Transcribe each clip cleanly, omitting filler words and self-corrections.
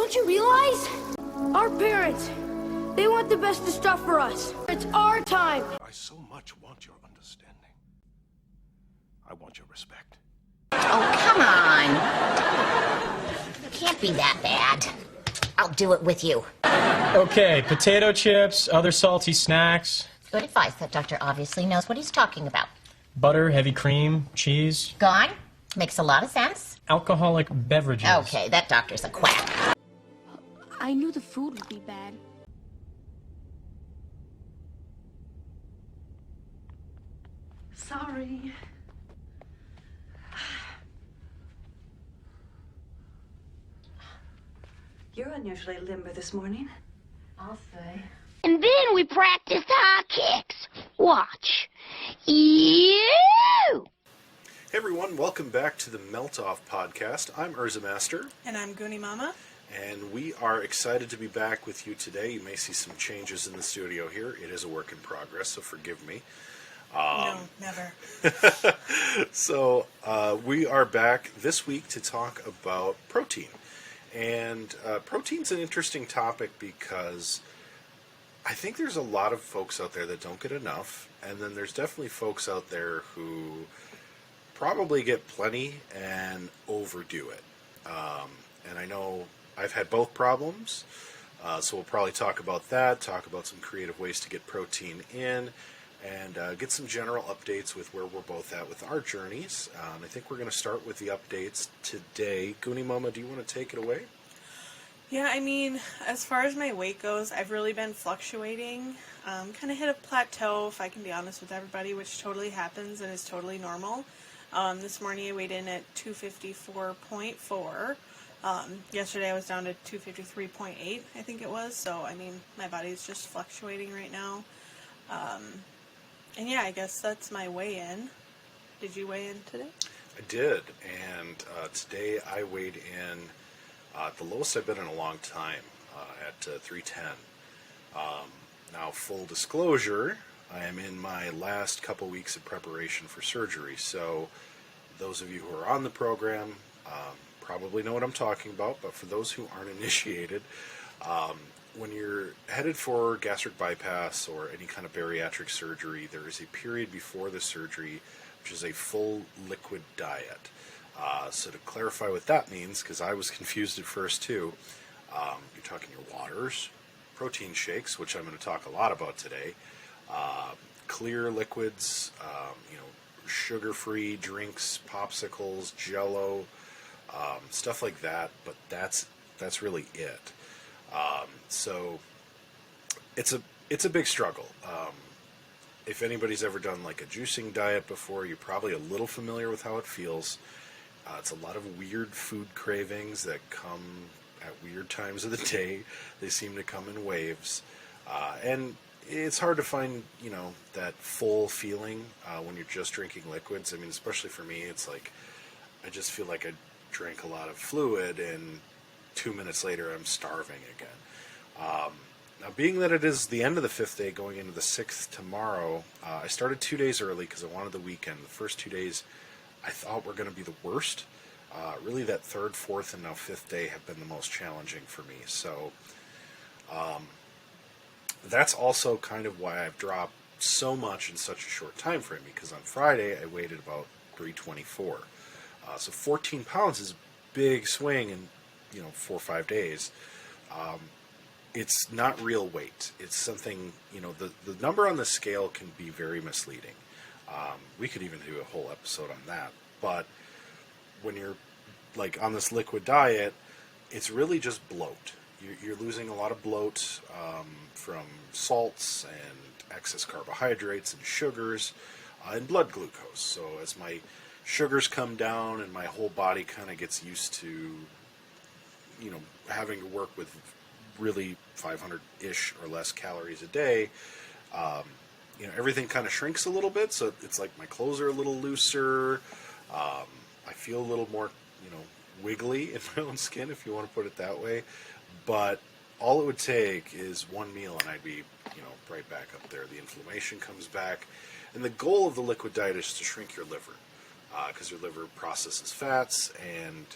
Don't you realize? Our parents, they want the best of stuff for us. It's our time. I so much want your understanding. I want your respect. Oh, come on. It can't be that bad. I'll do it with you. Okay, potato chips, other salty snacks. Good advice. That doctor obviously knows what he's talking about. Butter, heavy cream, cheese. Gone? Makes a lot of sense. Alcoholic beverages. Okay, that doctor's a quack. I knew the food would be bad. Sorry. You're unusually limber this morning. I'll say. And then we practiced high kicks. Watch. You. Hey everyone, welcome back to the Melt Off podcast. I'm UrzaMaster. And I'm GoonieMama. And we are excited to be back with you today. You may see some changes in the studio here. It is a work in progress, so forgive me. No, never. So we are back this week to talk about protein. And protein's an interesting topic because I think there's a lot of folks out there that don't get enough, and then there's definitely folks out there who probably get plenty and overdo it. And I know I've had both problems, so we'll probably talk about that, talk about some creative ways to get protein in, and get some general updates with where we're both at with our journeys. I think we're going to start with the updates today. GoonieMama, do you want to take it away? Yeah, I mean, as far as my weight goes, I've really been fluctuating. Kind of hit a plateau, if I can be honest with everybody, which totally happens and is totally normal. This morning I weighed in at 254.4. Yesterday I was down to 253.8, I think it was. So, I mean, my body's just fluctuating right now. And yeah, I guess that's my weigh-in. Did you weigh in today? I did, and today I weighed in the lowest I've been in a long time, at 310. Now, full disclosure, I am in my last couple weeks of preparation for surgery, so those of you who are on the program probably know what I'm talking about, but for those who aren't initiated, when you're headed for gastric bypass or any kind of bariatric surgery, there is a period before the surgery, which is a full liquid diet. So to clarify what that means, because I was confused at first too, you're talking your waters, protein shakes, which I'm going to talk a lot about today, clear liquids, sugar-free drinks, popsicles, Jell-O, stuff like that. But that's really it. So it's a big struggle. If anybody's ever done like a juicing diet before, you're probably a little familiar with how it feels. It's a lot of weird food cravings that come at weird times of the day. They seem to come in waves. And it's hard to find, that full feeling when you're just drinking liquids. I mean, especially for me, it's like I just feel like I drank a lot of fluid and 2 minutes later I'm starving again. Now, being that it is the end of the 5th day going into the 6th tomorrow, I started 2 days early because I wanted the weekend. The first 2 days I thought were going to be the worst. Really, that 3rd, 4th, and now 5th day have been the most challenging for me. So that's also kind of why I've dropped so much in such a short time frame, because on Friday I weighed at about 324. So 14 pounds is a big swing in 4 or 5 days. It's not real weight. It's something, the number on the scale can be very misleading. We could even do a whole episode on that. But when you're like on this liquid diet, it's really just bloat. You're losing a lot of bloat from salts and excess carbohydrates and sugars and blood glucose. So as my sugars come down and my whole body kind of gets used to, having to work with really 500-ish or less calories a day, everything kind of shrinks a little bit. So it's like my clothes are a little looser. I feel a little more, wiggly in my own skin, if you want to put it that way. But all it would take is one meal and I'd be, right back up there. The inflammation comes back. And the goal of the liquid diet is to shrink your liver, because your liver processes fats, and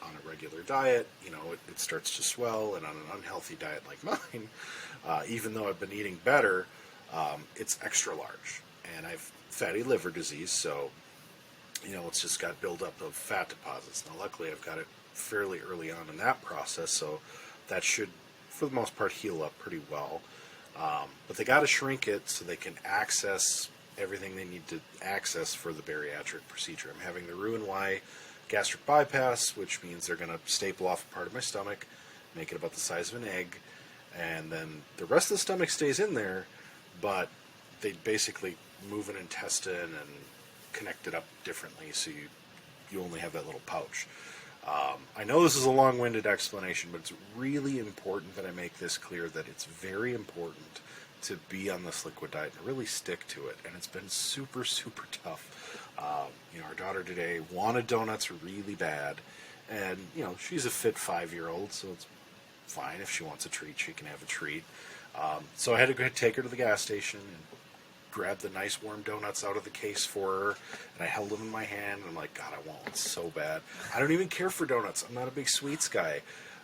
on a regular diet, it starts to swell, and on an unhealthy diet like mine, even though I've been eating better, it's extra large. And I've fatty liver disease, so, it's just got buildup of fat deposits. Now, luckily, I've got it fairly early on in that process, so that should, for the most part, heal up pretty well. But they got to shrink it so they can access everything they need to access for the bariatric procedure. I'm having the Roux-en-Y gastric bypass, which means they're going to staple off a part of my stomach, make it about the size of an egg, and then the rest of the stomach stays in there, but they basically move an intestine and connect it up differently, so you only have that little pouch. I know this is a long-winded explanation, but it's really important that I make this clear that it's very important to be on this liquid diet and really stick to it. And it's been super, super tough. Our daughter today wanted donuts really bad. And, she's a fit 5-year-old, so it's fine. If she wants a treat, she can have a treat. So I had to go take her to the gas station and grab the nice warm donuts out of the case for her, and I held them in my hand, and I'm like, God, I want one so bad. I don't even care for donuts. I'm not a big sweets guy.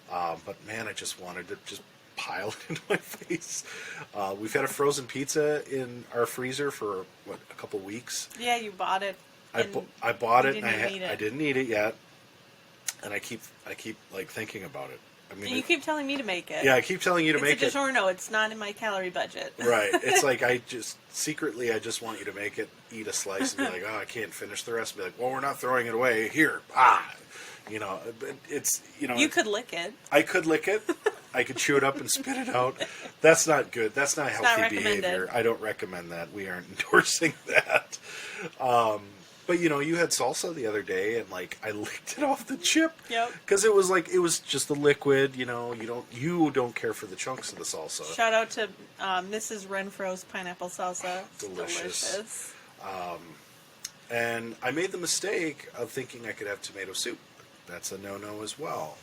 But man, I just wanted to just pile it into my face. We've had a frozen pizza in our freezer for, a couple weeks. Yeah, you bought it. I bought it, and I I didn't eat it yet. And I keep like thinking about it. I mean, you keep telling me to make it. Yeah, I keep telling you to make it. It's a DiGiorno. It's not in my calorie budget. Right. It's like I just want you to make it, eat a slice, and be like, oh, I can't finish the rest. And be like, well, we're not throwing it away. Here, it's You could lick it. I could lick it. I could chew it up and spit it out. That's not good. That's not healthy behavior. I don't recommend that. We aren't endorsing that. But you had salsa the other day, and I licked it off the chip. Yep. Because it was just the liquid. You don't care for the chunks of the salsa. Shout out to Mrs. Renfro's pineapple salsa. Delicious. And I made the mistake of thinking I could have tomato soup. That's a no-no as well.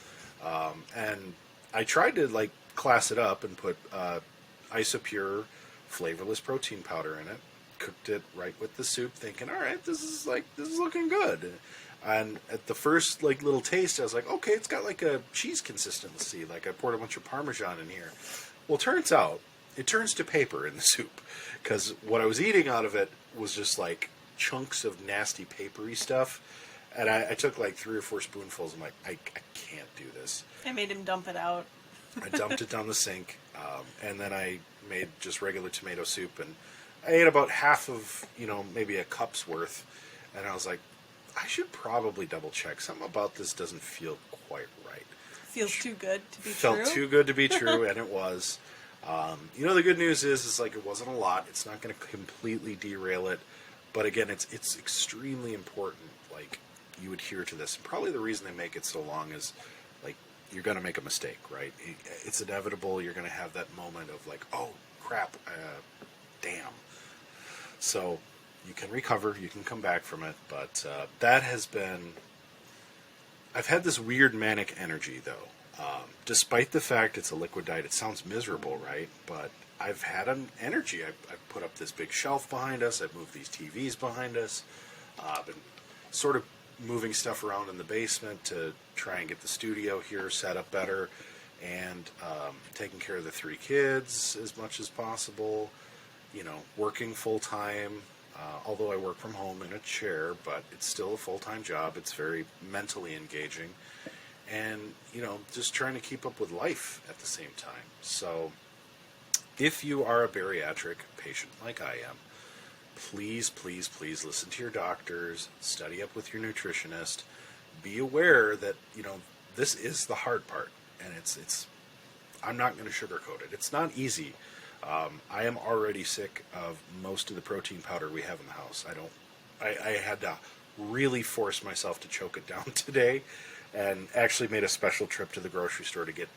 And I tried to class it up and put Isopure flavorless protein powder in it. Cooked it right with the soup, thinking, all right, this is looking good. And at the first little taste, I was like, okay, it's got a cheese consistency. I poured a bunch of Parmesan in here. Well, turns out it turns to paper in the soup, because what I was eating out of it was just chunks of nasty papery stuff. And I took 3 or 4 spoonfuls. I'm like, I can't do this. I made him dump it out. I dumped it down the sink, and then I made just regular tomato soup, and I ate about half of, maybe a cup's worth, and I was like, I should probably double check. Something about this doesn't feel quite right. Feels too good to be true. Felt too good to be true, and it was. The good news is it wasn't a lot. It's not going to completely derail it, but again, it's extremely important. You adhere to this. And probably the reason they make it so long is, you're going to make a mistake, right? It's inevitable. You're going to have that moment of oh crap, damn. So you can recover, you can come back from it, but that has been... I've had this weird manic energy, though. Despite the fact it's a liquid diet, it sounds miserable, right? But I've had an energy. I've put up this big shelf behind us. I've moved these TVs behind us. I've been sort of moving stuff around in the basement to try and get the studio here set up better, and taking care of the 3 kids as much as possible. Working full-time, although I work from home in a chair, but it's still a full-time job. It's very mentally engaging. And, just trying to keep up with life at the same time. So, if you are a bariatric patient like I am, please, please, please listen to your doctors, study up with your nutritionist, be aware that, this is the hard part. And I'm not going to sugarcoat it. It's not easy. I am already sick of most of the protein powder we have in the house. I had to really force myself to choke it down today, and actually made a special trip to the grocery store to get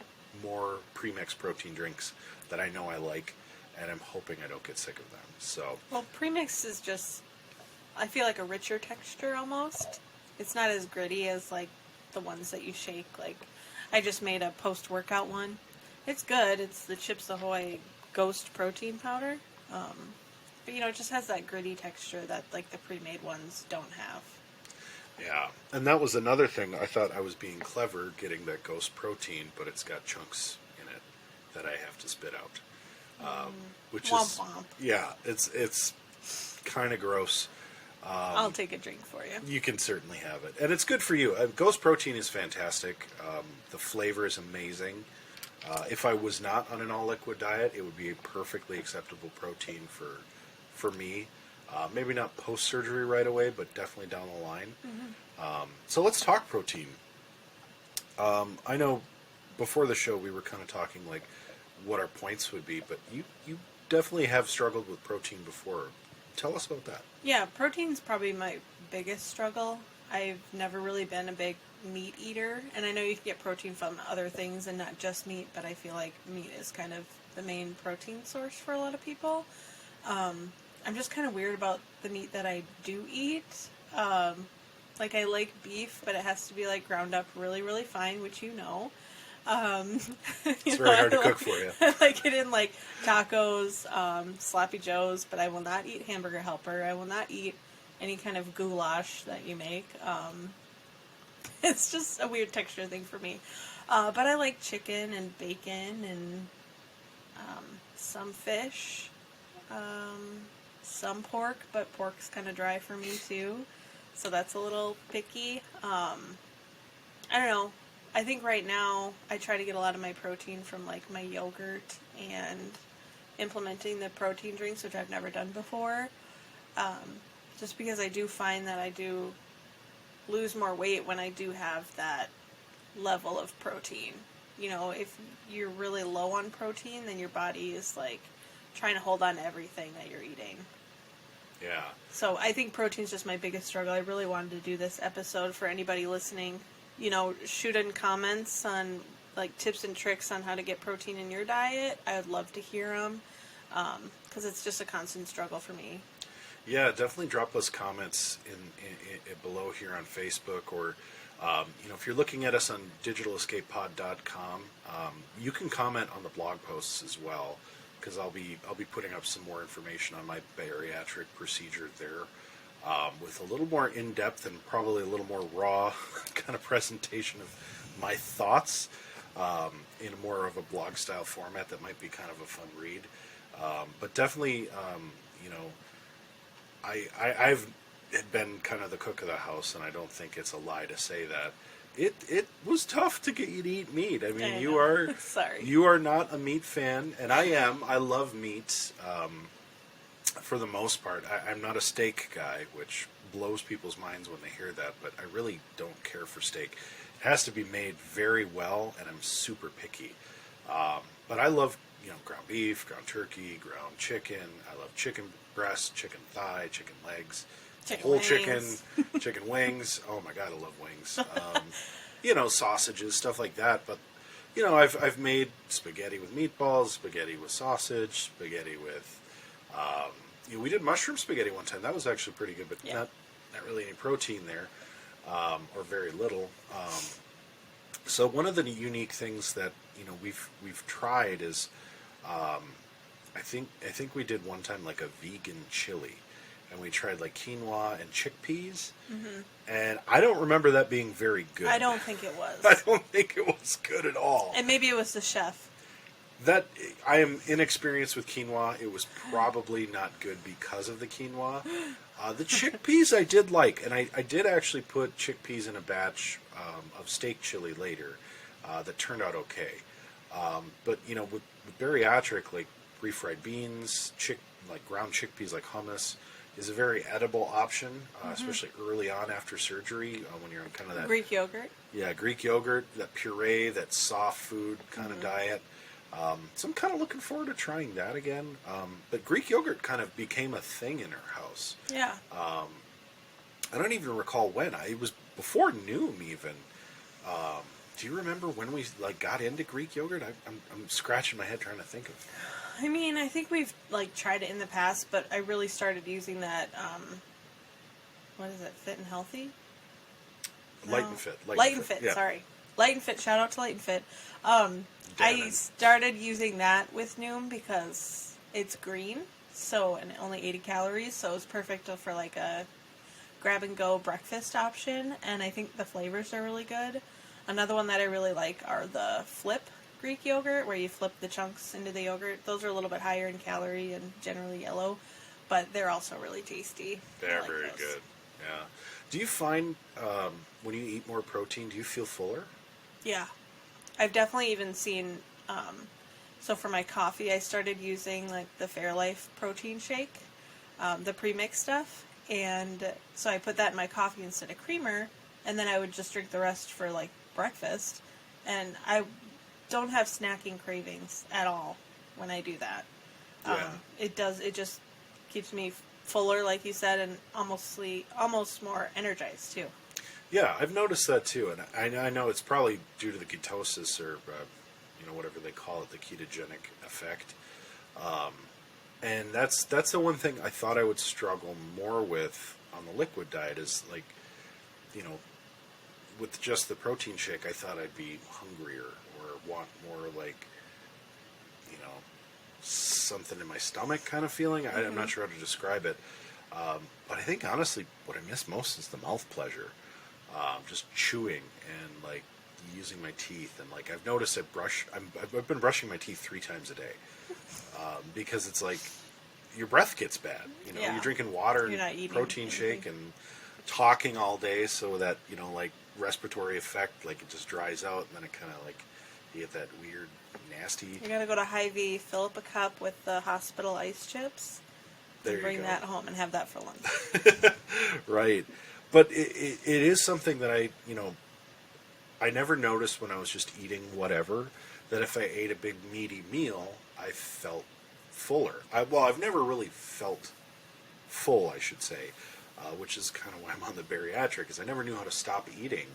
more pre-mixed protein drinks that I know I like, and I'm hoping I don't get sick of them. So, well, premix is just, I feel like a richer texture almost. It's not as gritty as the ones that you shake. I just made a post-workout one. It's good. It's the Chips Ahoy Ghost protein powder. But it just has that gritty texture that the pre-made ones don't have. Yeah, and that was another thing. I thought I was being clever getting that Ghost protein, but it's got chunks in it that I have to spit out, which Womp is womp. yeah, it's kind of gross. I'll take a drink for you. You can certainly have it, and it's good for you. Ghost protein is fantastic. The flavor is amazing. If I was not on an all liquid diet, it would be a perfectly acceptable protein for me. Maybe not post surgery right away, but definitely down the line. So let's talk protein. I know before the show we were kind of talking like what our points would be, but you definitely have struggled with protein before. Tell us about that. Yeah, protein's probably my biggest struggle. I've never really been a big meat eater, and I know you can get protein from other things and not just meat, but I feel like meat is kind of the main protein source for a lot of people. I'm just kind of weird about the meat that I do eat. Like, I like beef, but it has to be, like, ground up really, really fine, which you know. It's very hard to cook for you. I like it in, like, tacos, Sloppy Joes, but I will not eat Hamburger Helper. I will not eat any kind of goulash that you make. It's just a weird texture thing for me. But I like chicken and bacon and some fish. Some pork, but pork's kind of dry for me too, so that's a little picky. I don't know. I think right now I try to get a lot of my protein from like my yogurt and implementing the protein drinks, which I've never done before. Just because I do find that I do lose more weight when I do have that level of protein. You know, if you're really low on protein, then your body is like trying to hold on to everything that you're eating. Yeah. So I think protein's just my biggest struggle. I really wanted to do this episode for anybody listening. You know, shoot in comments on like tips and tricks on how to get protein in your diet. I would love to hear them because it's just a constant struggle for me. Yeah, definitely drop us comments in below here on Facebook, or you know, if you're looking at us on digitалescapepod.com, you can comment on the blog posts as well, because I'll be putting up some more information on my bariatric procedure there, with a little more in depth and probably a little more raw kind of presentation of my thoughts in more of a blog style format that might be kind of a fun read, but definitely you know. I've been kind of the cook of the house, and I don't think it's a lie to say that it was tough to get you to eat meat. I mean, you are sorry. You are not a meat fan, and I am. I love meat for the most part. I'm not a steak guy, which blows people's minds when they hear that, but I really don't care for steak. It has to be made very well, and I'm super picky. But I love, you know, ground beef, ground turkey, ground chicken. I love chicken breast, chicken thigh, chicken legs, whole wings. chicken wings. Oh my God, I love wings. You know, sausages, stuff like that. But you know, I've made spaghetti with meatballs, spaghetti with sausage, spaghetti with. You know, we did mushroom spaghetti one time. That was actually pretty good, but not really any protein there, or very little. So one of the unique things that, you know, we've tried is. I think we did one time like a vegan chili, and we tried like quinoa and chickpeas, and I don't remember that being very good. I don't think it was. I don't think it was good at all. And maybe it was the chef. That I am inexperienced with quinoa. It was probably not good because of the quinoa. The chickpeas I did like, and I did actually put chickpeas in a batch of steak chili later that turned out okay. But you know, with bariatric, like refried beans, like ground chickpeas, like hummus, is a very edible option, especially early on after surgery when you're on kind of that Greek yogurt. Yeah, Greek yogurt, that puree, that soft food kind of diet. So I'm kind of looking forward to trying that again. But Greek yogurt kind of became a thing in our house. Yeah. I don't even recall when. It was before Noom even. Do you remember when we like got into Greek yogurt? I'm scratching my head trying to think of. I mean, I think we've like tried it in the past, but I really started using that. What is it? Fit and Healthy. Light and Fit. Light and Fit. Yeah. Sorry, Light and Fit. Shout out to Light and Fit. I started using that with Noom because it's green, so and only 80 calories, so it's perfect for like a grab-and-go breakfast option, and I think the flavors are really good. Another one that I really like are the Flip Greek yogurt, where you flip the chunks into the yogurt. Those are a little bit higher in calorie and generally yellow, but they're also really tasty. They're like very those. good. Yeah. Do you find when you eat more protein, do you feel fuller? Yeah. I've definitely even seen, so for my coffee, I started using like the Fairlife protein shake, the pre-mixed stuff, and so I put that in my coffee instead of creamer, and then I would just drink the rest for like breakfast, and I don't have snacking cravings at all when I do that. Yeah. It just keeps me fuller, like you said, and almost more energized too. Yeah, I've noticed that too, and I know it's probably due to the ketosis or whatever they call it, the ketogenic effect. And that's the one thing I thought I would struggle more with on the liquid diet is like, with just the protein shake, I thought I'd be hungrier or want more like, something in my stomach kind of feeling. I'm not sure how to describe it. But I think honestly, what I miss most is the mouth pleasure. Just chewing and like using my teeth, and like I've noticed I've been brushing my teeth 3 times a day because it's like your breath gets bad. Yeah. You're drinking water You're not and eating protein anything. shake and talking all day, so that like respiratory effect, like it just dries out, and then it kind of like you get that weird nasty. You gotta go to Hy-Vee, fill up a cup with the hospital ice chips, There and you bring go. that home and have that for lunch. Right. But it is something that I never noticed when I was just eating whatever, that if I ate a big meaty meal, I felt fuller. I've never really felt full, I should say, which is kind of why I'm on the bariatric, is I never knew how to stop eating.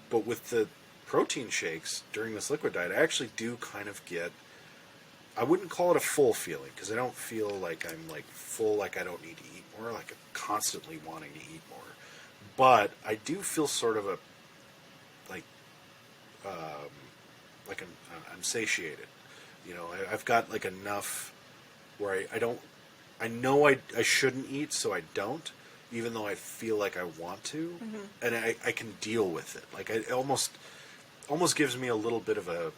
But with the protein shakes during this liquid diet, I actually do kind of get, I wouldn't call it a full feeling, because I don't feel like I'm like full, like I don't need to eat more, like I'm constantly wanting to eat more. But I do feel sort of like I'm satiated. I've got like enough where I know I shouldn't eat, so I don't, even though I feel like I want to, and I can deal with it. Like it almost gives me a little bit of a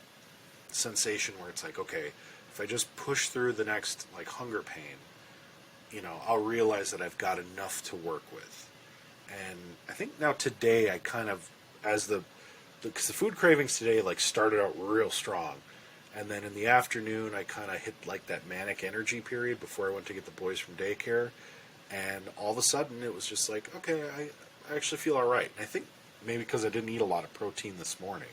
sensation where it's like, okay, if I just push through the next like hunger pain, I'll realize that I've got enough to work with. And I think now today I kind of, because the food cravings today like started out real strong, and then in the afternoon I kind of hit like that manic energy period before I went to get the boys from daycare, and all of a sudden it was just like, okay, I actually feel all right. And I think maybe because I didn't eat a lot of protein this morning.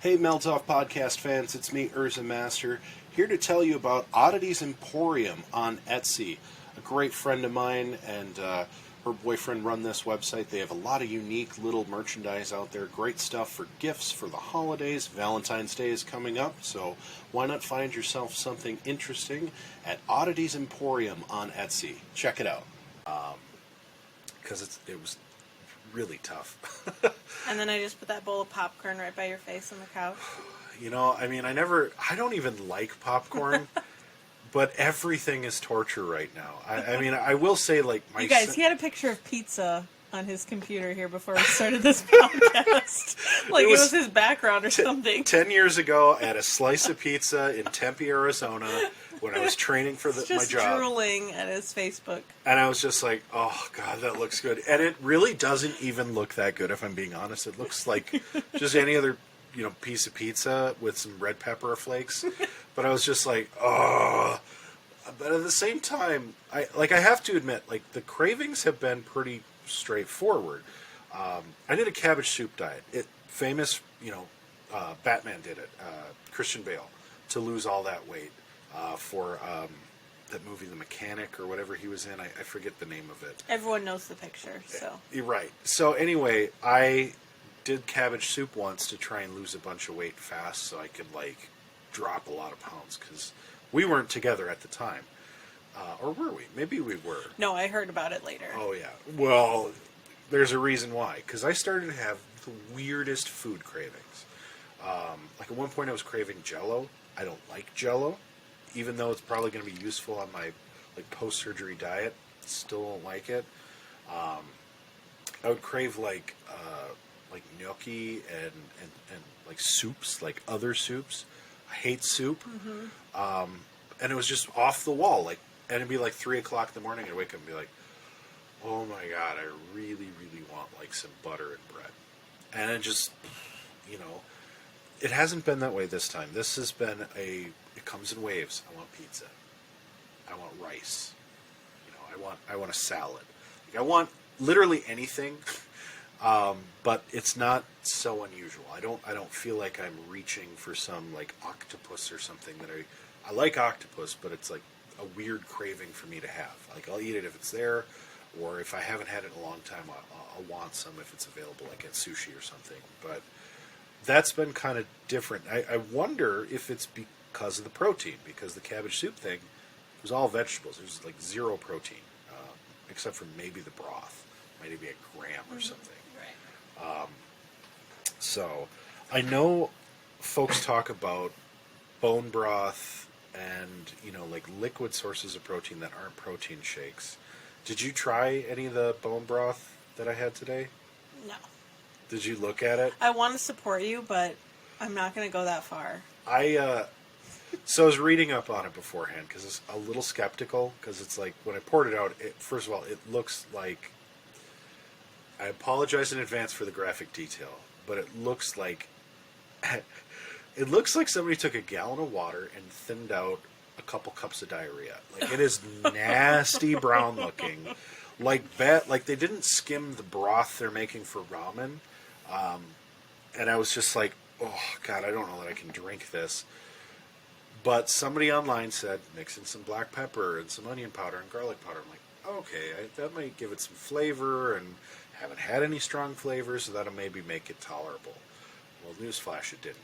Hey, Melt Off Podcast fans, it's me, UrzaMaster, here to tell you about Oddities Emporium on Etsy. A great friend of mine and her boyfriend run this website. They have a lot of unique little merchandise out there, great stuff for gifts for the holidays. Valentine's Day is coming up, so why not find yourself something interesting at Oddities Emporium on Etsy. Check it out. Because it was really tough. And then I just put that bowl of popcorn right by your face on the couch. I don't even like popcorn, but everything is torture right now. I will say, like, You guys, he had a picture of pizza on his computer here before we started this podcast. Like it was his background or something. 10 years ago, I had a slice of pizza in Tempe, Arizona, when I was training for my just job. drooling at his Facebook. And I was just like, oh, God, that looks good. And it really doesn't even look that good, if I'm being honest. It looks like just any other, piece of pizza with some red pepper flakes. But I was just like, oh. But at the same time, I have to admit, like, the cravings have been pretty straightforward. I did a cabbage soup diet. Batman did it, Christian Bale, to lose all that weight for that movie, The Mechanic, or whatever he was in. I forget the name of it. Everyone knows the picture, so. You're right. So anyway, I did cabbage soup once to try and lose a bunch of weight fast so I could, like, drop a lot of pounds, because we weren't together at the time. Or were we? Maybe we were. No, I heard about it later. Oh, yeah. Well, there's a reason why. Because I started to have the weirdest food cravings. Like, at one point I was craving Jell-O. I don't like Jell-O, even though it's probably going to be useful on my, like, post-surgery diet. still don't like it. I would crave like gnocchi and like soups, like other soups. I hate soup. And it was just off the wall, like, and it'd be like 3 o'clock in the morning. I'd wake up and be like, oh my God, I really, really want like some butter and bread. And it just, you know, it hasn't been that way this time. This has been it comes in waves. I want pizza. I want rice. You know, I want a salad. Like, I want literally anything. But it's not so unusual. I don't feel like I'm reaching for some like octopus or something that I like octopus, but it's like a weird craving for me to have. Like, I'll eat it if it's there, or if I haven't had it in a long time, I'll want some if it's available, like at sushi or something. But that's been kind of different. I wonder if it's because of the protein, because the cabbage soup thing was all vegetables. There's like zero protein, except for maybe the broth. Might be a gram or something. Right. So I know folks talk about bone broth and, you know, like liquid sources of protein that aren't protein shakes. Did you try any of the bone broth that I had today? No. Did you look at it? I want to support you, but I'm not going to go that far. So I was reading up on it beforehand because it's a little skeptical, because it's like when I poured it out, first of all, it looks like, I apologize in advance for the graphic detail, but it looks like somebody took a gallon of water and thinned out a couple cups of diarrhea. Like, it is nasty brown looking, like they didn't skim the broth they're making for ramen. And I was just like, oh God, I don't know that I can drink this. But somebody online said mix in some black pepper and some onion powder and garlic powder. I'm like, okay, that might give it some flavor, and haven't had any strong flavors, so that'll maybe make it tolerable. Well, newsflash, it didn't.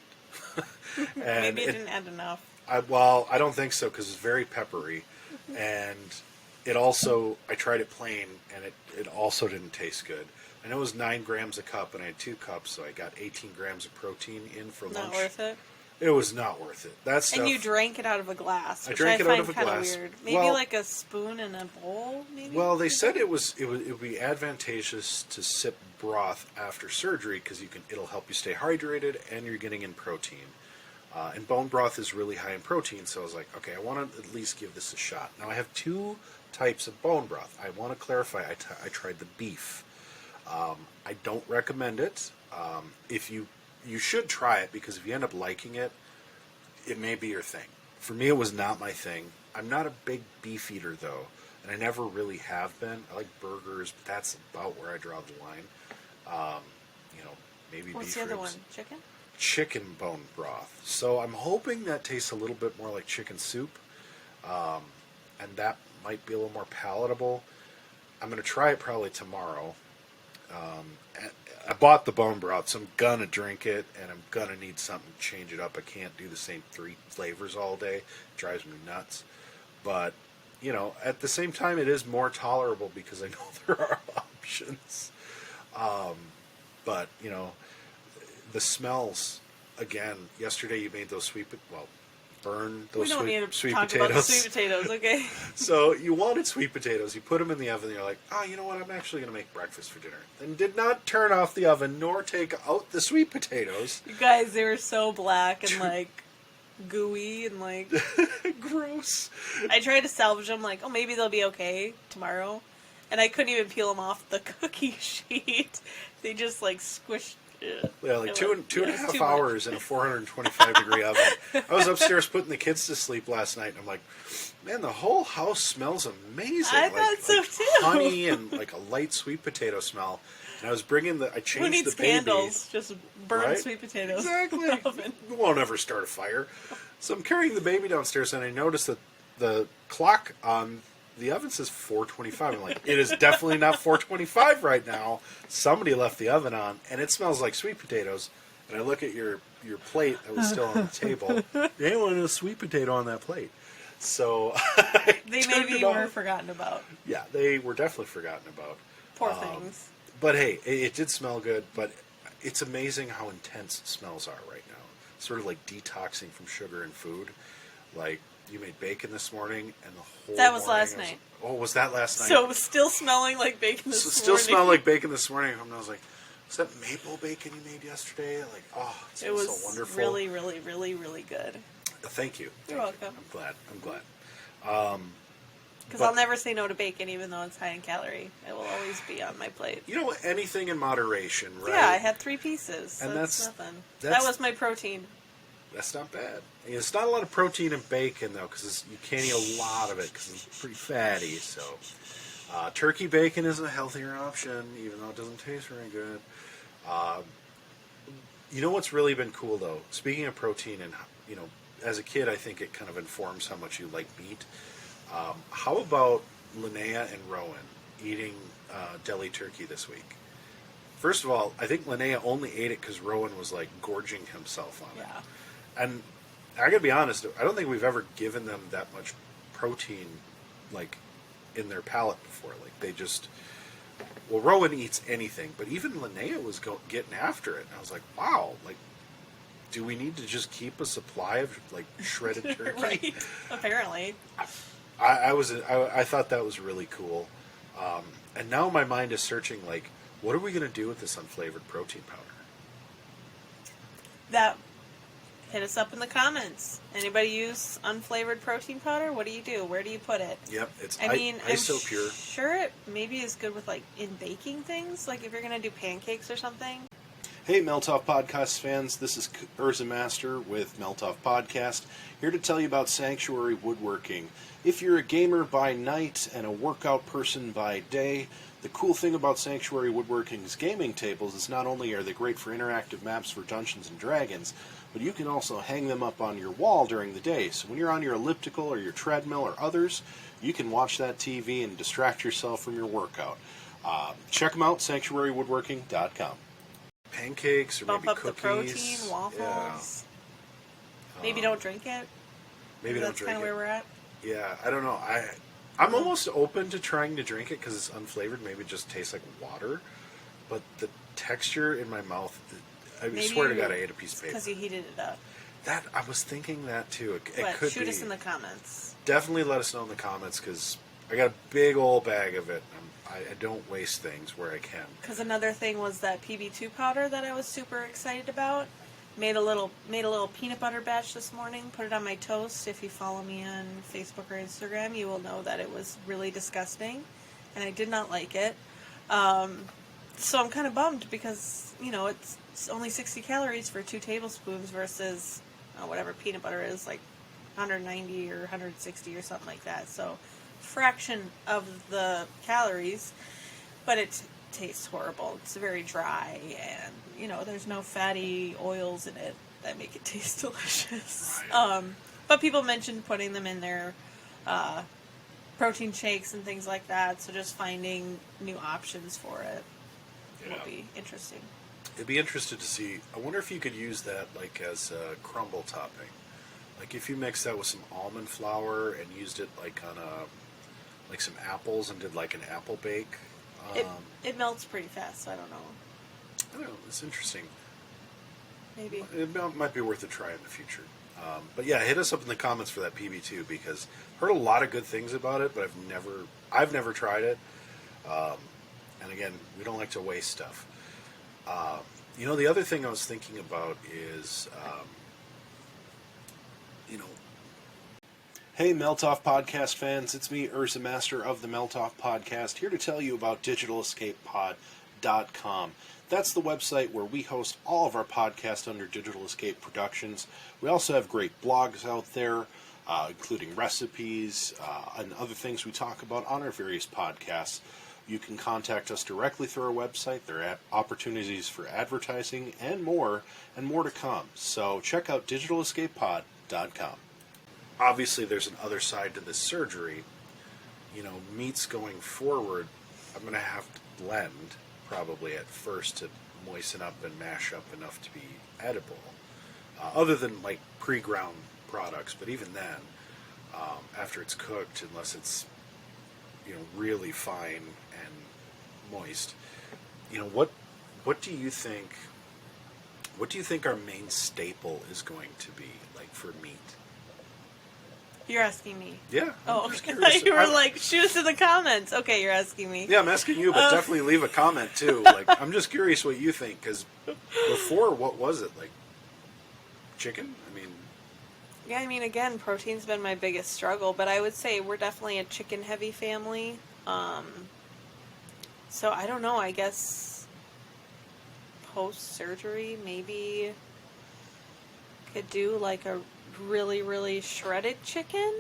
And maybe it didn't add enough. I don't think so, because it's very peppery, and it also, I tried it plain, and it also didn't taste good. I know it was 9 grams a cup, and I had 2 cups, so I got 18 grams of protein in for lunch. Not worth it. It was not worth it. That stuff. And you drank it out of a glass, which drank I it out find of a kind of glass. weird. Maybe Well, like a spoon in a bowl, maybe? Well, they said it would be advantageous to sip broth after surgery, because it'll help you stay hydrated, and you're getting in protein. And bone broth is really high in protein, so I was like, okay, I want to at least give this a shot. Now, I have 2 types of bone broth. I want to clarify, I tried the beef. I don't recommend it. If you should try it, because if you end up liking it, it may be your thing. For me, it was not my thing. I'm not a big beef eater, though, and I never really have been. I like burgers, but that's about where I draw the line. Maybe What's beef the other ribs. one? Chicken? Chicken bone broth. So I'm hoping that tastes a little bit more like chicken soup, and that might be a little more palatable. I'm going to try it probably tomorrow. I bought the bone broth, so I'm going to drink it, and I'm going to need something to change it up. I can't do the same 3 flavors all day. It drives me nuts. But, at the same time, it is more tolerable because I know there are options. But, the smells, again, yesterday you made those burn those We don't need to sweet talk potatoes. about the sweet potatoes, okay? So you wanted sweet potatoes. You put them in the oven. And you're like, oh, you know what? I'm actually going to make breakfast for dinner. Then did not turn off the oven nor take out the sweet potatoes. You guys, they were so black and gooey and Gross. I tried to salvage them. Oh, maybe they'll be okay tomorrow, and I couldn't even peel them off the cookie sheet. They just squished. Yeah, two and a half too hours in a 425 degree oven. I was upstairs putting the kids to sleep last night, and I'm like, man, the whole house smells amazing. I thought so too. Honey and a light sweet potato smell. And I was bringing I changed Who needs the baby. candles? Just burn Right? sweet potatoes. Exactly. We won't ever start a fire. So I'm carrying the baby downstairs, and I noticed that the clock on the oven says 425. I'm like, it is definitely not 425 right now. Somebody left the oven on, and it smells like sweet potatoes. And I look at your plate that was still on the table. They wanted a sweet potato on that plate. So They maybe were forgotten about. Yeah, they were definitely forgotten about. Poor things. But hey, it did smell good. But it's amazing how intense smells are right now. Sort of like detoxing from sugar and food. Like, you made bacon this morning, and the whole That was morning last night. Oh, was that last night? So it was still smelling like bacon this So it morning. still smelled like bacon this morning. And I was like, was that maple bacon you made yesterday? Like, oh, it It smells was so wonderful. really, really, really, really good. Thank you. You're Thank welcome. I'm glad. Because I'll never say no to bacon, even though it's high in calorie. It will always be on my plate. You know, anything in moderation, right? Yeah, I had 3 pieces. And That's that's- nothing. that's- That was my protein. That's not bad. It's not a lot of protein in bacon, though, because you can't eat a lot of it because it's pretty fatty. So, turkey bacon is a healthier option, even though it doesn't taste very good. You know what's really been cool, though? Speaking of protein, and, you know, as a kid, I think it kind of informs how much you like meat. How about Linnea and Rowan eating deli turkey this week? First of all, I think Linnea only ate it because Rowan was, like, gorging himself on it. Yeah. And I gotta be honest, I don't think we've ever given them that much protein, like, in their palate before. Like, they just... Well, Rowan eats anything, but even Linnea was getting after it. And I was like, wow, like, do we need to just keep a supply of, like, shredded turkey? Right. Apparently. I thought that was really cool. And now my mind is searching, like, what are we going to do with this unflavored protein powder? Hit us up in the comments. Anybody use unflavored protein powder? What do you do? Where do you put it? Yep, it's I mean, I'm IsoPure. sure it maybe is good with, like, in baking things. Like, if you're going to do pancakes or something. Hey, Meltoff Podcast fans, this is UrzaMaster with Meltoff Podcast, here to tell you about Sanctuary Woodworking. If you're a gamer by night and a workout person by day, the cool thing about Sanctuary Woodworking's gaming tables is not only are they great for interactive maps for Dungeons & Dragons, but you can also hang them up on your wall during the day. So when you're on your elliptical or your treadmill or others, you can watch that TV and distract yourself from your workout. Check them out, sanctuarywoodworking.com. Pancakes or Bump maybe up cookies. the protein, waffles. Maybe don't drink it. Maybe don't That's drink kind of it. where we're at. Yeah, I don't know. I'm almost open to trying to drink it because it's unflavored. Maybe it just tastes like water. But the texture in my mouth, I Maybe swear to God, I ate a piece of paper. Because you heated it up. That I was thinking that too. It But could shoot be. us in the comments. Definitely let us know in the comments because I got a big old bag of it. I don't waste things where I can. Because another thing was that PB2 powder that I was super excited about. Made a little peanut butter batch this morning. Put it on my toast. If you follow me on Facebook or Instagram, you will know that it was really disgusting, and I did not like it. So I'm kind of bummed because it's only 60 calories for 2 tablespoons versus whatever peanut butter is, like 190 or 160 or something like that. So fraction of the calories, but it tastes horrible. It's very dry, and there's no fatty oils in it that make it taste delicious. Right. But people mentioned putting them in their protein shakes and things like that. So just finding new options for it will be interesting. It'd be interesting to see. I wonder if you could use that like as a crumble topping. Like if you mix that with some almond flour and used it like on like some apples and did like an apple bake. It melts pretty fast, so I don't know. I don't know. It's interesting. Maybe. It might be worth a try in the future. But yeah, hit us up in the comments for that PB2 because I've heard a lot of good things about it, but I've never tried it. And again, we don't like to waste stuff. The other thing I was thinking about is, Hey, Meltoff Podcast fans, it's me, UrzaMaster of the Meltoff Podcast, here to tell you about DigitalEscapePod.com. That's the website where we host all of our podcasts under Digital Escape Productions. We also have great blogs out there, including recipes and other things we talk about on our various podcasts. You can contact us directly through our website. There are opportunities for advertising and more to come. So check out DigitalEscapePod.com. obviously there's an other side to this surgery. Meats going forward, I'm going to have to blend probably at first to moisten up and mash up enough to be edible. Other than like pre-ground products, but even then, after it's cooked, unless it's really fine and moist, what do you think? What do you think our main staple is going to be like for meat? You're asking me. Yeah. Oh, just I curious. thought you were like, shoot us in the comments. Okay, you're asking me. Yeah, I'm asking you, but definitely leave a comment too. Like, I'm just curious what you think, because before, what was it like? Chicken? I mean, Yeah, I mean, again, protein's been my biggest struggle, but I would say we're definitely a chicken-heavy family. So I don't know. I guess post-surgery, maybe could do like a really, really shredded chicken.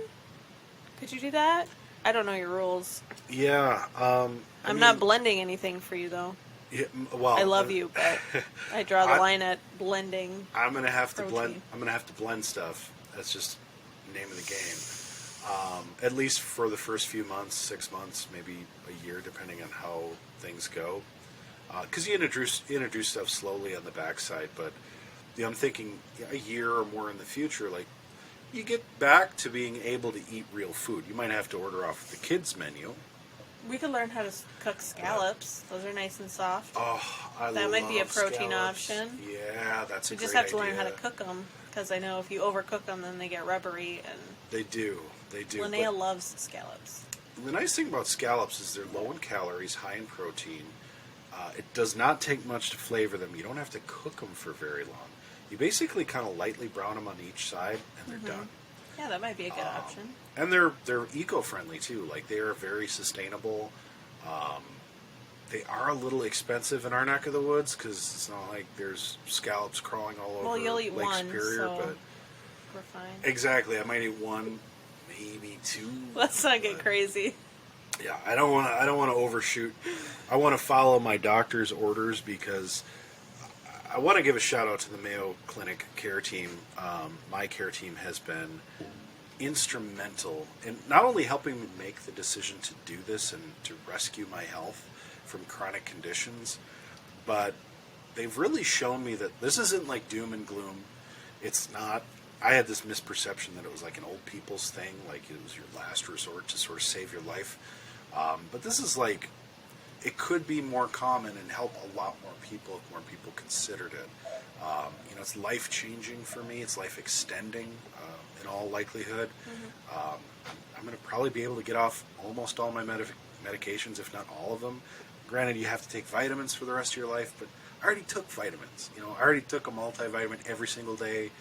Could you do that? I don't know your rules. yeah. I I'm mean, not blending anything for you, though. Yeah, well, I love you, but I draw the line at blending. I'm gonna have to protein. blend. I'm gonna have to blend stuff. That's just the name of the game. At least for the first few months, 6 months, maybe a year, depending on how things go. Because you introduce stuff slowly on the backside, but I'm thinking a year or more in the future, like you get back to being able to eat real food. You might have to order off the kids' menu. We could learn how to cook scallops. Those are nice and soft. Oh, That might be a love protein scallops. option. Yeah, that's a We great just have to idea. learn how to cook them, because I know if you overcook them, then they get rubbery. And They do. Linnea loves scallops. The nice thing about scallops is they're low in calories, high in protein. It does not take much to flavor them. You don't have to cook them for very long. You basically kind of lightly brown them on each side, and they're done. Yeah, that might be a good option. And they're eco-friendly too. Like, they are very sustainable. They are a little expensive in our neck of the woods because it's not like there's scallops crawling all over Well, you'll eat Lake one, Superior, so but we're fine. exactly, I might eat one, maybe two. Let's not get crazy. Yeah, I don't want to overshoot. I want to follow my doctor's orders because I want to give a shout out to the Mayo Clinic care team. My care team has been instrumental in not only helping me make the decision to do this and to rescue my health from chronic conditions, but they've really shown me that this isn't like doom and gloom. It's not. I had this misperception that it was like an old people's thing, like it was your last resort to sort of save your life. But this is like, it could be more common and help a lot more people if more people considered it. It's life-changing for me. It's life-extending in all likelihood. I'm going to probably be able to get off almost all my medications, if not all of them. Granted, you have to take vitamins for the rest of your life, but I already took vitamins. I already took a multivitamin every single day.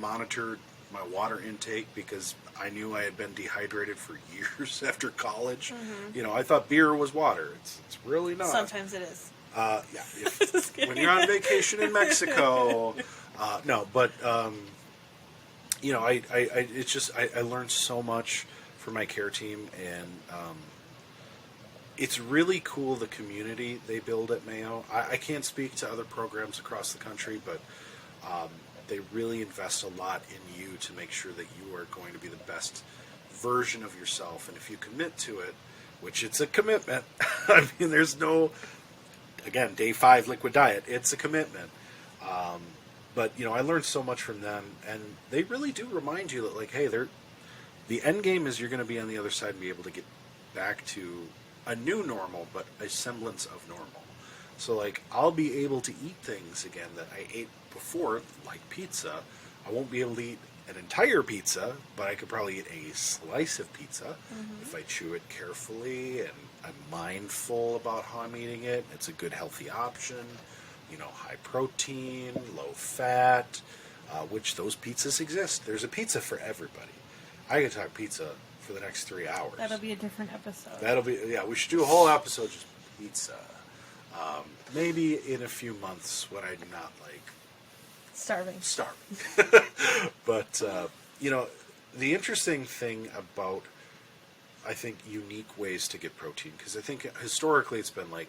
Monitored my water intake because I knew I had been dehydrated for years after college. I thought beer was water. It's really not. Sometimes it is. Yeah. When you're on vacation in Mexico, no. But I learned so much from my care team, and it's really cool the community they build at Mayo. I can't speak to other programs across the country, but they really invest a lot in you to make sure that you are going to be the best version of yourself. And if you commit to it, which it's a commitment, I mean, there's no, again, day 5 liquid diet, it's a commitment. But I learned so much from them, and they really do remind you that, like, hey, the end game is you're going to be on the other side and be able to get back to a new normal, but a semblance of normal. So, like, I'll be able to eat things again that I ate before, like pizza. I won't be able to eat an entire pizza, but I could probably eat a slice of pizza if I chew it carefully and I'm mindful about how I'm eating it. It's a good, healthy option. High protein, low fat, which those pizzas exist. There's a pizza for everybody. I could talk pizza for the next 3 hours. That'll be a different episode. We should do a whole episode just pizza. Maybe in a few months when I'm not like Starving. But the interesting thing about, I think, unique ways to get protein, because I think historically it's been like,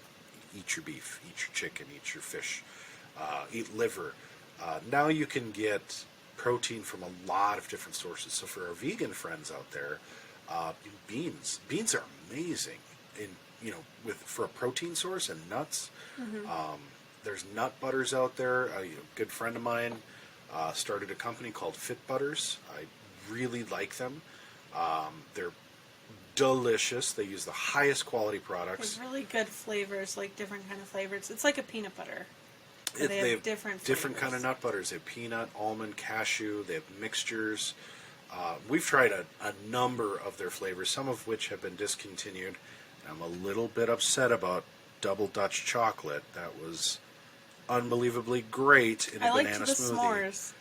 eat your beef, eat your chicken, eat your fish, eat liver. Now you can get protein from a lot of different sources. So for our vegan friends out there, beans are amazing for a protein source, and nuts. There's nut butters out there. A good friend of mine started a company called Fit Butters. I really like them. They're delicious. They use the highest quality products. With really good flavors, like different kind of flavors. It's like a peanut butter. They have different kind of nut butters. They have peanut, almond, cashew. They have mixtures. We've tried a number of their flavors, some of which have been discontinued. I'm a little bit upset about Double Dutch Chocolate. That was unbelievably great in a banana liked the smoothie. s'mores.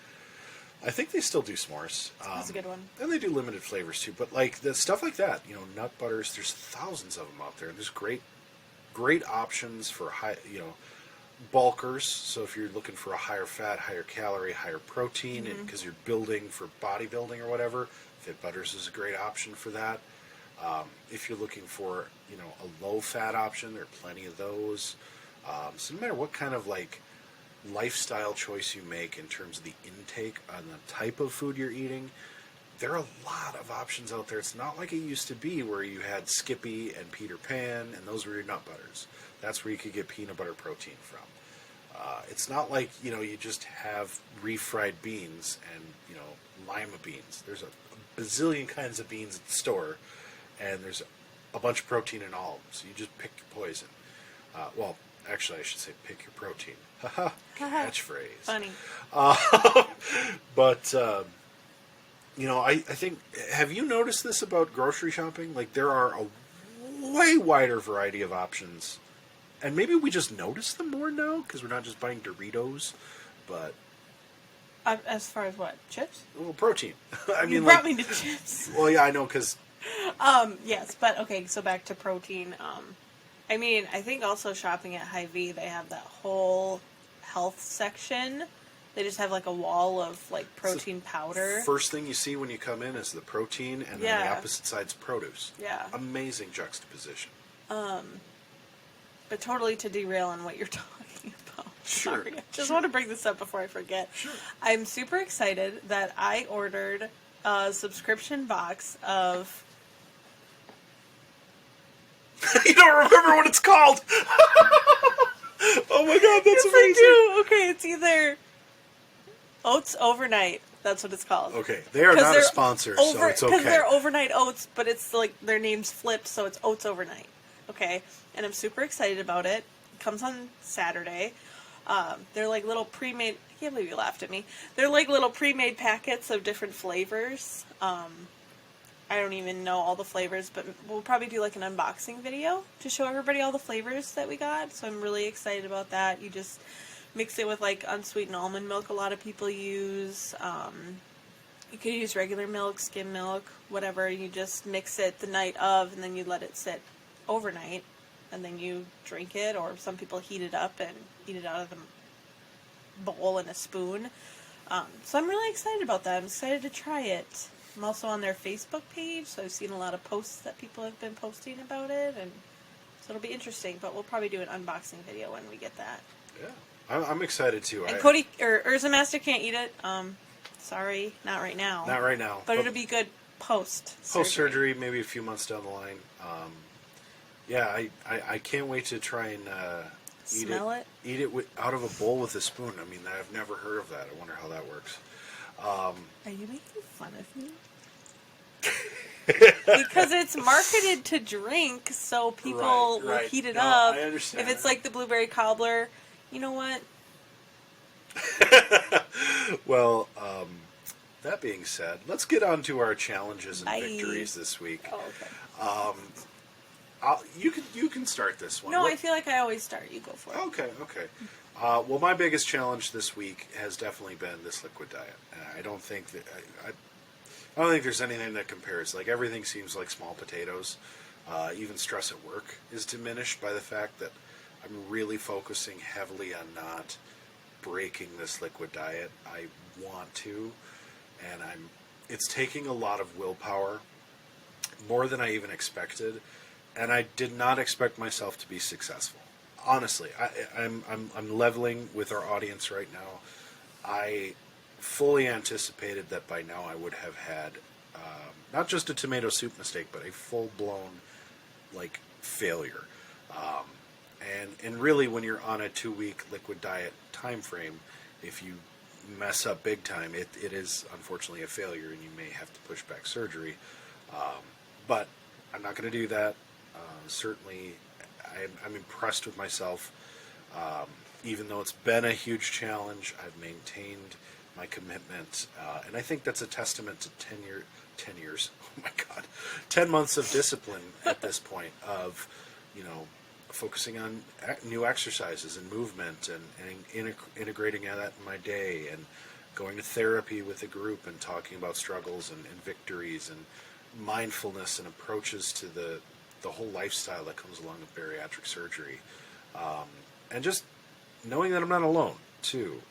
I think they still do s'mores. That's a good one. And they do limited flavors too. But like the stuff like that, nut butters. There's thousands of them out there. There's great options for high, bulkers. So if you're looking for a higher fat, higher calorie, higher protein, and because you're building for bodybuilding or whatever, Fit Butters is a great option for that. If you're looking for a low fat option, there are plenty of those. So no matter what kind of lifestyle choice you make in terms of the intake on the type of food you're eating, there are a lot of options out there. It's not like it used to be where you had Skippy and Peter Pan and those were your nut butters. That's where you could get peanut butter protein from. It's not like you just have refried beans and lima beans. There's a bazillion kinds of beans at the store, and there's a bunch of protein in all of them. So you just pick your poison. Well, actually, I should say pick your protein. Haha, catchphrase. Funny. But I think, have you noticed this about grocery shopping? Like, there are a way wider variety of options. And maybe we just notice them more now because we're not just buying Doritos, but... As far as what? Chips? Well, protein. You brought me to chips. Well, yeah, I know, because... Yes, but okay, so back to protein. I think also shopping at Hy-Vee, they have that whole health section. They just have a wall of protein powder. First thing you see when you come in is the protein, and then the opposite side's produce. Yeah. Amazing juxtaposition. But totally to derail on what you're talking about. Sure. Sorry, I just want to bring this up before I forget. Sure. I'm super excited that I ordered a subscription box of... You don't remember what it's called! Oh my god, that's yes, amazing! I do. Okay, it's either Oats Overnight. That's what it's called. Okay, they are not a sponsor, so it's okay. Because they're overnight oats, but it's their name's flipped, so it's Oats Overnight. Okay, and I'm super excited about it. It comes on Saturday. They're little pre-made... I can't believe you laughed at me. They're little pre-made packets of different flavors. I don't even know all the flavors, but we'll probably do an unboxing video to show everybody all the flavors that we got. So I'm really excited about that. You just mix it with unsweetened almond milk a lot of people use. You could use regular milk, skim milk, whatever. You just mix it the night of, and then you let it sit overnight, and then you drink it, or some people heat it up and eat it out of the bowl in a spoon. So I'm really excited about that. I'm excited to try it. I'm also on their Facebook page, so I've seen a lot of posts that people have been posting about it, and so it'll be interesting, but we'll probably do an unboxing video when we get that. Yeah, I'm excited too. And Cody, or UrzaMaster can't eat it. Sorry, not right now. Not right now. But it'll be good post-surgery. Maybe a few months down the line. Yeah, I can't wait to try and eat it out of a bowl with a spoon. I've never heard of that. I wonder how that works. Are you making fun of me? Because it's marketed to drink, so people will heat it up. I understand. If it's the blueberry cobbler, you know what? Well, that being said, let's get on to our challenges and victories this week. Oh, okay. You can start this one. No, I feel like I always start. You go for it. Okay. Well, my biggest challenge this week has definitely been this liquid diet. I don't think that I don't think there's anything that compares. Everything seems like small potatoes. Even stress at work is diminished by the fact that I'm really focusing heavily on not breaking this liquid diet. I want to, and it's taking a lot of willpower, more than I even expected, and I did not expect myself to be successful. Honestly, I'm leveling with our audience right now. I fully anticipated that by now I would have had not just a tomato soup mistake, but a full-blown failure. And really, when you're on a 2-week liquid diet time frame, if you mess up big time, it is unfortunately a failure, and you may have to push back surgery. But I'm not going to do that. Certainly, I'm impressed with myself. even though it's been a huge challenge, I've maintained my commitment, and I think that's a testament to 10 years, oh my God, 10 months of discipline at this point of, focusing on new exercises and movement and integrating that in my day and going to therapy with a group and talking about struggles and victories and mindfulness and approaches to the whole lifestyle that comes along with bariatric surgery. And just knowing that I'm not alone, too.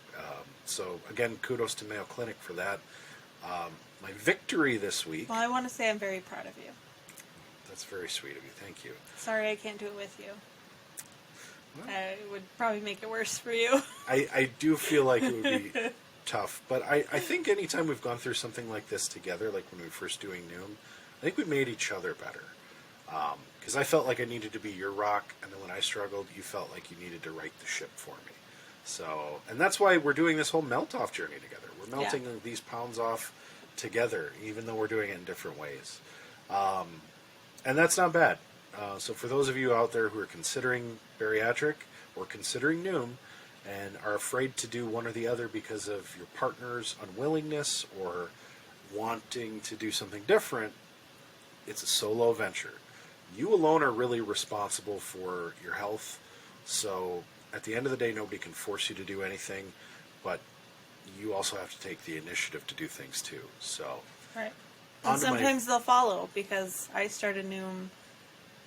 So, again, kudos to Mayo Clinic for that. My victory this week... Well, I want to say I'm very proud of you. That's very sweet of you. Thank you. Sorry I can't do it with you. I would probably make it worse for you. I do feel like it would be tough, but I think anytime we've gone through something like this together, like when we were first doing Noom, I think we made each other better. Because I felt like I needed to be your rock, and then when I struggled, you felt like you needed to right the ship for me. So, and that's why we're doing this whole melt-off journey together. We're melting these pounds off together, even though we're doing it in different ways. And that's not bad. So for those of you out there who are considering bariatric or considering Noom and are afraid to do one or the other because of your partner's unwillingness or wanting to do something different, it's a solo venture. You alone are really responsible for your health. So at the end of the day, nobody can force you to do anything, but you also have to take the initiative to do things too. So right. And sometimes they'll follow, because I started Noom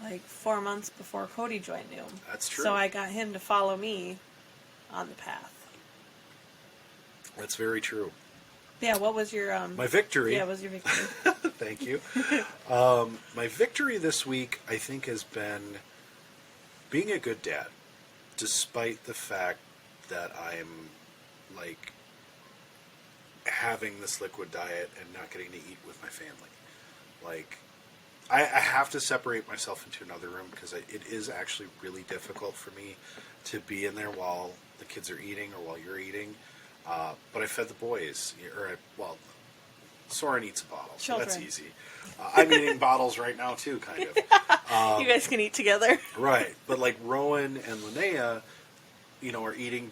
like 4 months before Cody joined Noom. That's true. So I got him to follow me on the path. That's very true. Yeah, what was your... my victory. Yeah, what was your victory? Thank you. My victory this week, I think, has been being a good dad, despite the fact that I'm, like, having this liquid diet and not getting to eat with my family. Like, I have to separate myself into another room because it is actually really difficult for me to be in there while the kids are eating or while you're eating. But I fed the boys, Soren eats a bottle, so that's easy. I'm eating bottles right now too, kind of. You guys can eat together. Right, but like Rowan and Linnea, are eating,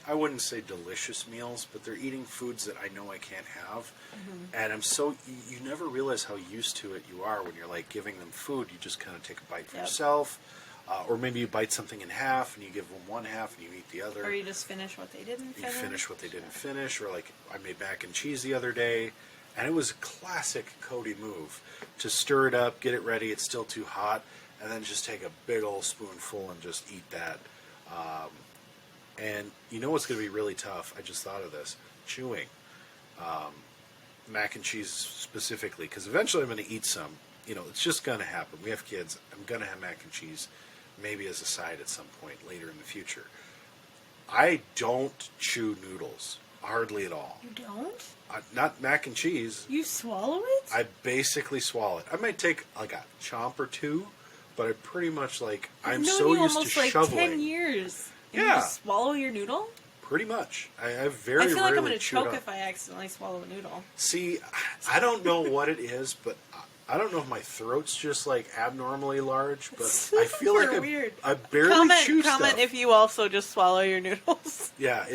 I wouldn't say delicious meals, but they're eating foods that I know I can't have. Mm-hmm. And you never realize how used to it you are when you're like giving them food. You just kind of take a bite for yourself. Or maybe you bite something in half and you give them one half and you eat the other. Or you just finish what they didn't finish. You finish what they didn't finish. Or like I made mac and cheese the other day. And it was a classic Cody move to stir it up, get it ready. It's still too hot. And then just take a big old spoonful and just eat that. And you know what's going to be really tough? I just thought of this. Chewing. Mac and cheese specifically. Because eventually I'm going to eat some. It's just going to happen. We have kids. I'm going to have mac and cheese, maybe as a side at some point later in the future. I don't chew noodles. Hardly at all. You don't? Not mac and cheese. You swallow it? I basically swallow it. I might take like a chomp or two, but I pretty much I'm so used to shoveling. Almost like 10 years. And you just swallow your noodle? Pretty much. I very rarely I feel like I'm going to choke choke if I accidentally swallow a noodle. See, I don't know what it is, but I don't know if my throat's just abnormally large, but I feel like weird. I barely chew stuff. Comment if you also just swallow your noodles. Yeah,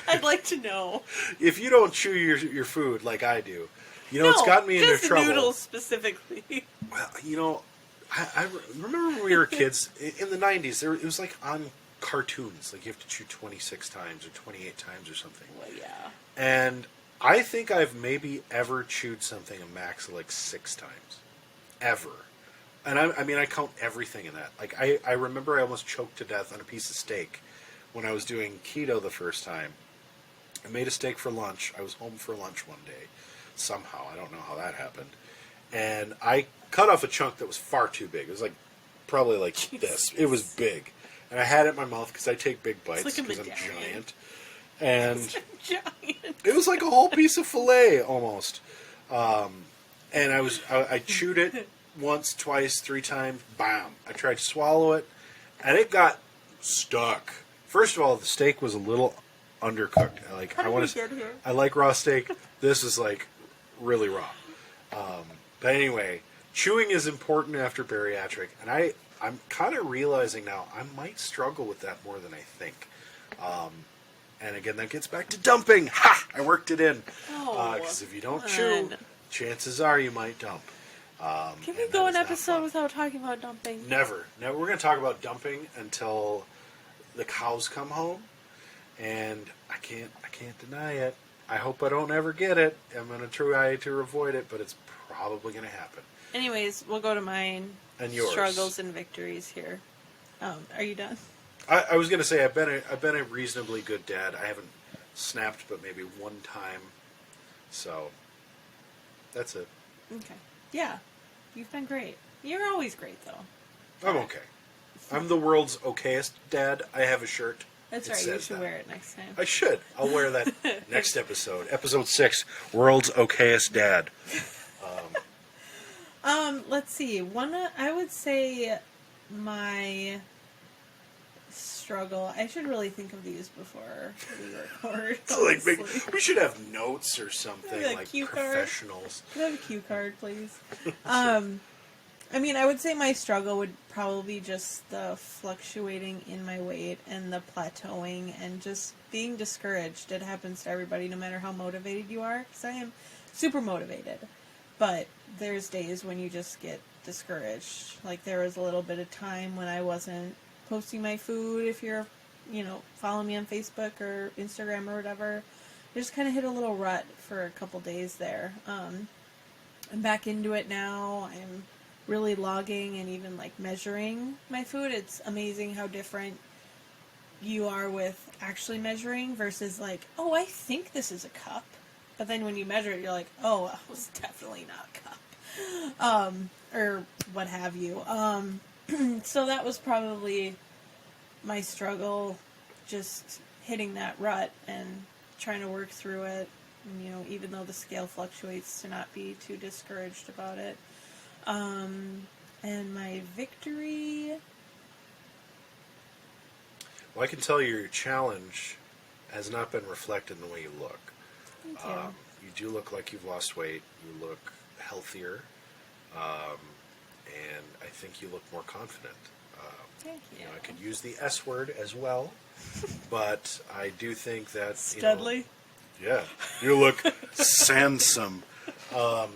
I'd like to know. If you don't chew your food like I do, it's gotten me into trouble. Noodles specifically. Well, I remember when we were kids in the 90s. It was on cartoons, you have to chew 26 times or 28 times or something. Well, yeah. And I think I've maybe ever chewed something a max of 6 times. Ever. And I count everything in that. I remember I almost choked to death on a piece of steak when I was doing keto the first time. I made a steak for lunch. I was home for lunch one day. Somehow. I don't know how that happened. And I cut off a chunk that was far too big. It was probably this. It was big. And I had it in my mouth because I take big bites because I'm giant. And it was like a whole piece of filet almost. And I chewed it once, twice, 3 times. Bam! I tried to swallow it, and it got stuck. First of all, the steak was a little undercooked. I like raw steak. This is really raw. But anyway, chewing is important after bariatric, and I'm kind of realizing now I might struggle with that more than I think. And again, that gets back to dumping. Ha! I worked it in. Oh, Because if you don't chew, chances are you might dump. Can we go an episode without talking about dumping? Never. We're going to talk about dumping until the cows come home, and I can't deny it. I hope I don't ever get it. I'm going to try to avoid it, but it's probably going to happen. Anyways, we'll go to mine. And yours. Struggles and victories here. Are you done? I was going to say I've been a reasonably good dad. I haven't snapped, but maybe one time. So that's it. Okay. Yeah, you've been great. You're always great, though. I'm okay. I'm the world's okayest dad. I have a shirt. That's right. You should wear it next time. I should. I'll wear that next episode. Episode 6, World's Okayest Dad. Let's see. I would say my struggle. I should really think of these before we record. We should have notes or something, like cue professionals. Card. Can I have a cue card, please? I mean, I would say my struggle would probably be just the fluctuating in my weight and the plateauing and just being discouraged. It happens to everybody, no matter how motivated you are, because I am super motivated. But there's days when you just get discouraged. Like, there was a little bit of time when I wasn't posting my food. If you're, following me on Facebook or Instagram or whatever, I just kind of hit a little rut for a couple days there. I'm back into it now. I'm really logging and even measuring my food. It's amazing how different you are with actually measuring versus oh, I think this is a cup. But then when you measure it, you're like, oh, well, it's definitely not a cup. Or what have you. So that was probably my struggle, just hitting that rut and trying to work through it. And, even though the scale fluctuates, to not be too discouraged about it. And my victory... Well, I can tell you your challenge has not been reflected in the way you look. Thank you. You do look like you've lost weight. You look healthier. And I think you look more confident. Thank you. I could use the S word as well, but I do think that... Studley? Yeah. You look sandsome. Well,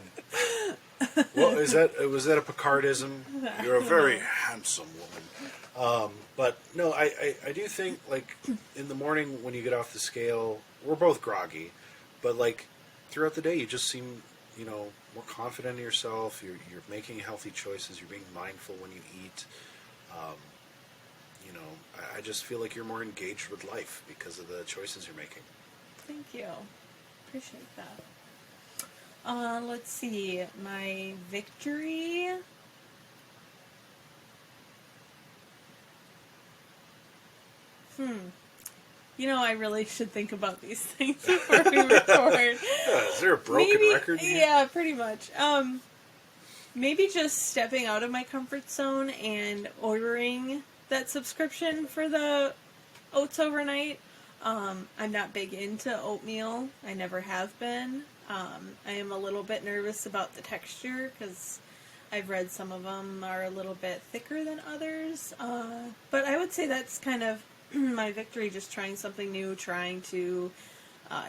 was that a Picardism? You're a very handsome woman. But no, I do think in the morning when you get off the scale, we're both groggy, but throughout the day you just seem more confident in yourself. You're making healthy choices. You're being mindful when you eat. I just feel like you're more engaged with life because of the choices you're making. Thank you. Appreciate that. Let's see. My victory... I really should think about these things before we record. Is there a broken record here? Yeah, pretty much. Maybe just stepping out of my comfort zone and ordering that subscription for the oats overnight. I'm not big into oatmeal. I never have been. I am a little bit nervous about the texture because I've read some of them are a little bit thicker than others. But I would say that's kind of my victory, just trying something new, trying to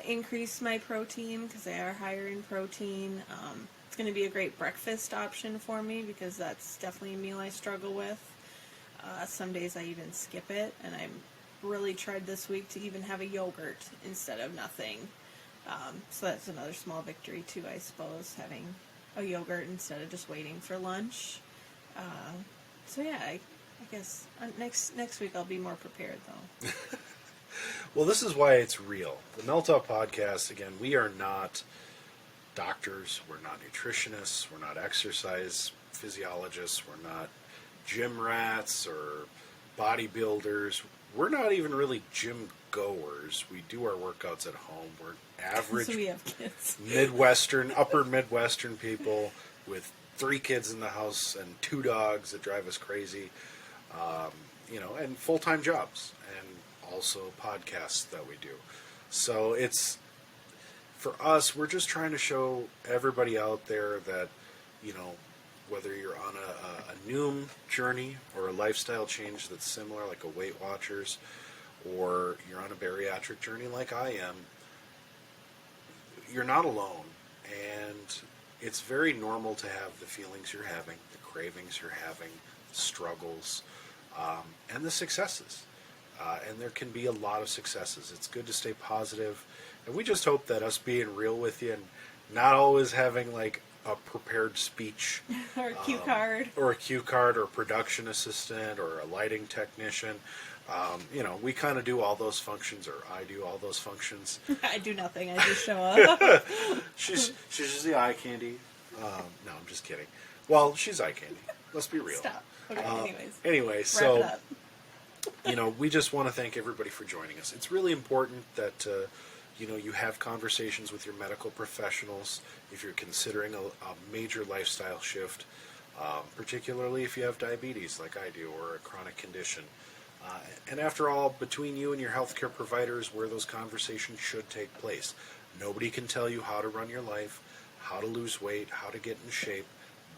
increase my protein because they are higher in protein. It's going to be a great breakfast option for me because that's definitely a meal I struggle with. Some days I even skip it, and I'm really tried this week to even have a yogurt instead of nothing. So that's another small victory too, I suppose, having a yogurt instead of just waiting for lunch. So yeah, I guess next week I'll be more prepared though. Well, this is why it's real. The Melt Up Podcast, again, we are not doctors, we're not nutritionists, we're not exercise physiologists, we're not gym rats or bodybuilders. We're not even really gym goers. We do our workouts at home. We're average So we have kids. upper Midwestern people with 3 kids in the house and 2 dogs that drive us crazy, and full-time jobs and also podcasts that we do. So it's, for us, we're just trying to show everybody out there that, whether you're on a Noom journey or a lifestyle change that's similar, like a Weight Watchers, or you're on a bariatric journey like I am, you're not alone. And it's very normal to have the feelings you're having, the cravings you're having, the struggles, and the successes. And there can be a lot of successes. It's good to stay positive. And we just hope that us being real with you and not always having like a prepared speech Or a cue card. or a cue card or a production assistant or a lighting technician. We kind of do all those functions, or I do all those functions. I do nothing. I just show up. She's just the eye candy. No, I'm just kidding. Well, she's eye candy. Let's be real. Stop. Okay, Anyway, Wrap so it up. we just want to thank everybody for joining us. It's really important that you have conversations with your medical professionals if you're considering a major lifestyle shift, particularly if you have diabetes like I do, or a chronic condition. And after all, between you and your healthcare providers, where those conversations should take place. Nobody can tell you how to run your life, how to lose weight, how to get in shape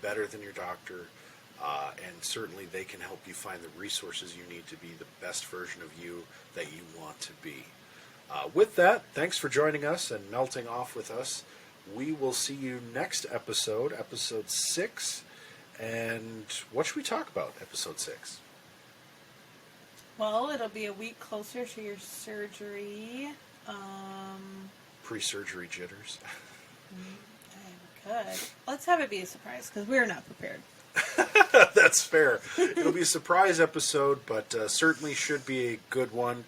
better than your doctor. And certainly they can help you find the resources you need to be the best version of you that you want to be. With that, thanks for joining us and melting off with us. We will see you next episode, episode 6. And what should we talk about, episode 6? Well, it'll be a week closer to your surgery. Pre-surgery jitters. Good. Let's have it be a surprise, because we're not prepared. That's fair. It'll be a surprise episode, but certainly should be a good one.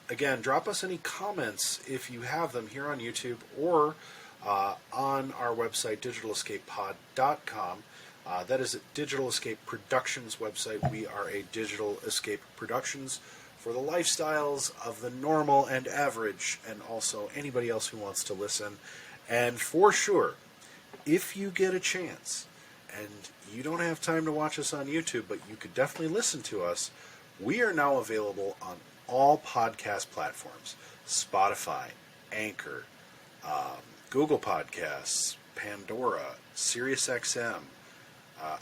Again, drop us any comments if you have them here on YouTube or on our website, digitalescapepod.com. That is a Digital Escape Productions website. We are a Digital Escape Productions for the lifestyles of the normal and average, and also anybody else who wants to listen. And for sure, if you get a chance, and you don't have time to watch us on YouTube, but you could definitely listen to us, we are now available on all podcast platforms: Spotify, Anchor, Google Podcasts, Pandora, SiriusXM,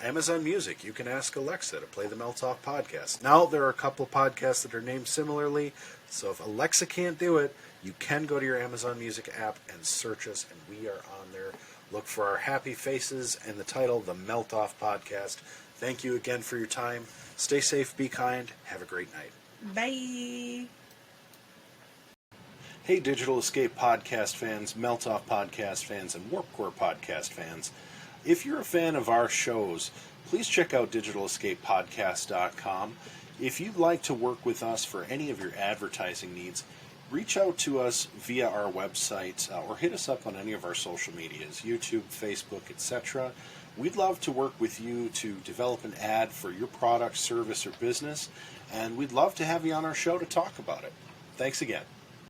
Amazon Music. You can ask Alexa to play the Melt Off podcast. Now, there are a couple of podcasts that are named similarly, so if Alexa can't do it, you can go to your Amazon Music app and search us, and we are on there. Look for our happy faces and the title, The Melt Off Podcast. Thank you again for your time. Stay safe, be kind, have a great night. Bye. Hey, Digital Escape podcast fans, Melt Off podcast fans, and Warpcore podcast fans. If you're a fan of our shows, please check out digitalescapepodcast.com. If you'd like to work with us for any of your advertising needs, reach out to us via our website or hit us up on any of our social medias, YouTube, Facebook, etc. We'd love to work with you to develop an ad for your product, service, or business, and we'd love to have you on our show to talk about it. Thanks again.